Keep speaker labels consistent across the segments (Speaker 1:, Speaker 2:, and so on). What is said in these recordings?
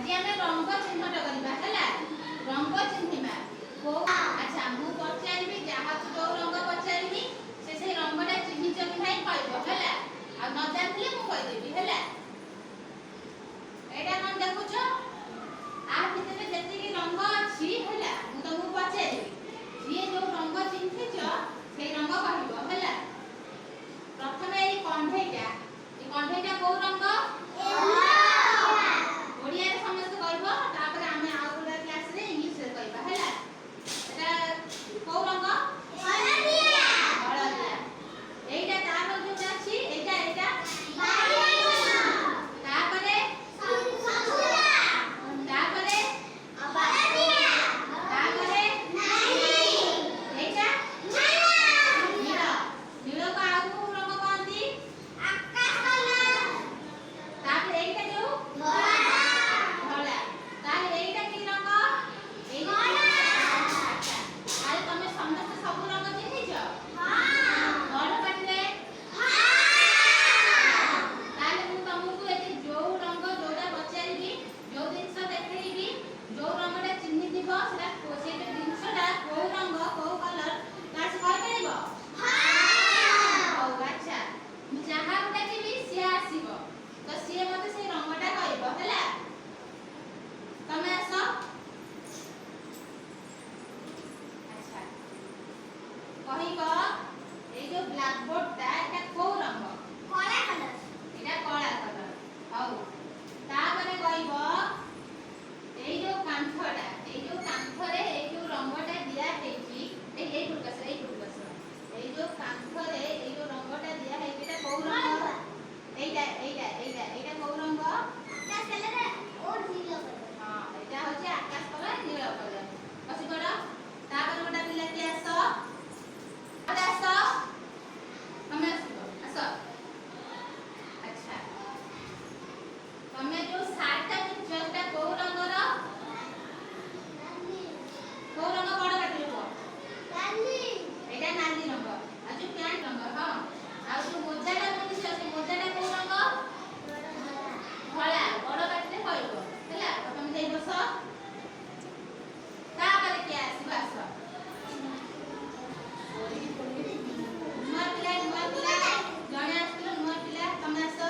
Speaker 1: आज आम रंग चिन्हट करवा है रंग चिन्हिबा को अच्छा मु पचारि जहाँ जो रंग पचारि से रंगटा चिन्हिच कि नहीं कहब है आ न जानले मु कहदेबी है एटा मन देखुछ आ भितर जति रंग अछि है मु तुमको पचारि जे जो रंग चिन्हिच से रंग कहब है प्रथम ए कंढेटा को रंग ओडिया रे समस्त कहब तापर आमे आ गुडा क्लास रे इंग्लिश रे कहबा हैला एटा को रंग हळदिया हळदिया एटा तापर जो अछि एटा तापरे संतुला तापरे हळदिया तापरे नाली एटा नील नील को आगु रंग कहंती आकाश कलर तापर एटा जो ब्लैक बोर्ड ता एटा को रंग काला कलर एटा काला कलर हौ तापरे कहबो एई जो कांथडा एई जो कांथरे एई जो रंगटा दिया हेची एई फुलकस एई जो कांथरे एई जो रंगटा दिया हे एटा को रंग एटा को रंग आकाश कलर और नीला कलर हां एटा होची आकाश कलर नीला कलर बस करो तापर गोटा पिला के आसो आसो हमें आसो अच्छा हमें जो सातटा पिक्चरटा को रंगर नाली को रंग बड़ काटिलो नाली एटा नाली रंग आ जो प्यांट रंग हां आ जो मोजाटा कोन से मोजाटा को रंग धला बड़ काटिले कहबो हैला तुम देई बस तापर के आसीबा आसो जने आसलो नुआ पिला तमे आसो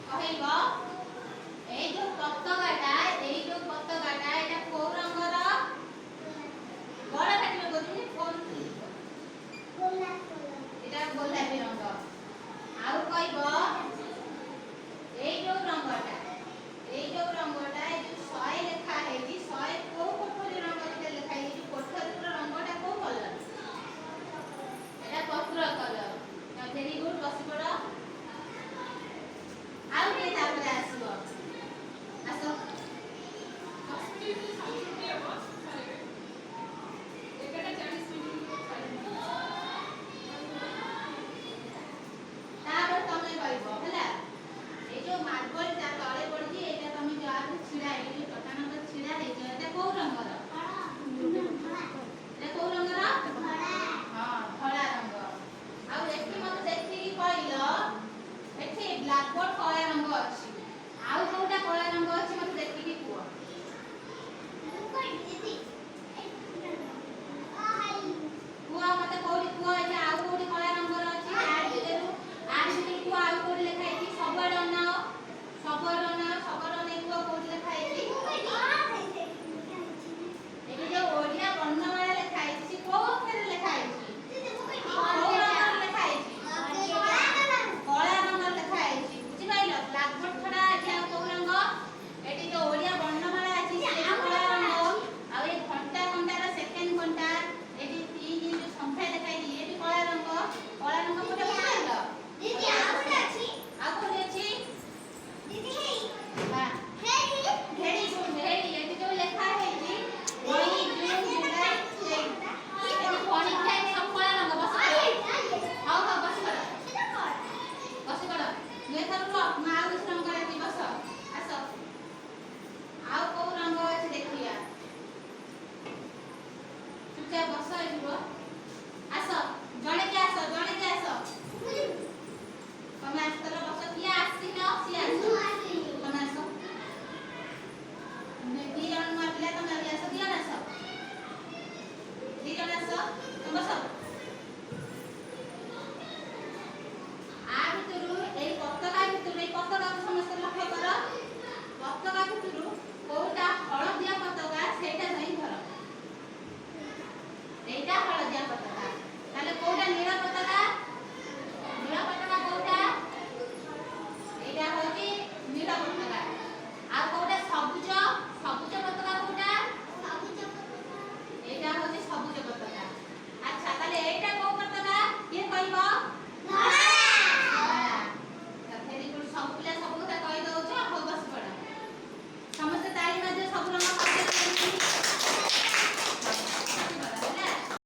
Speaker 1: कहैबो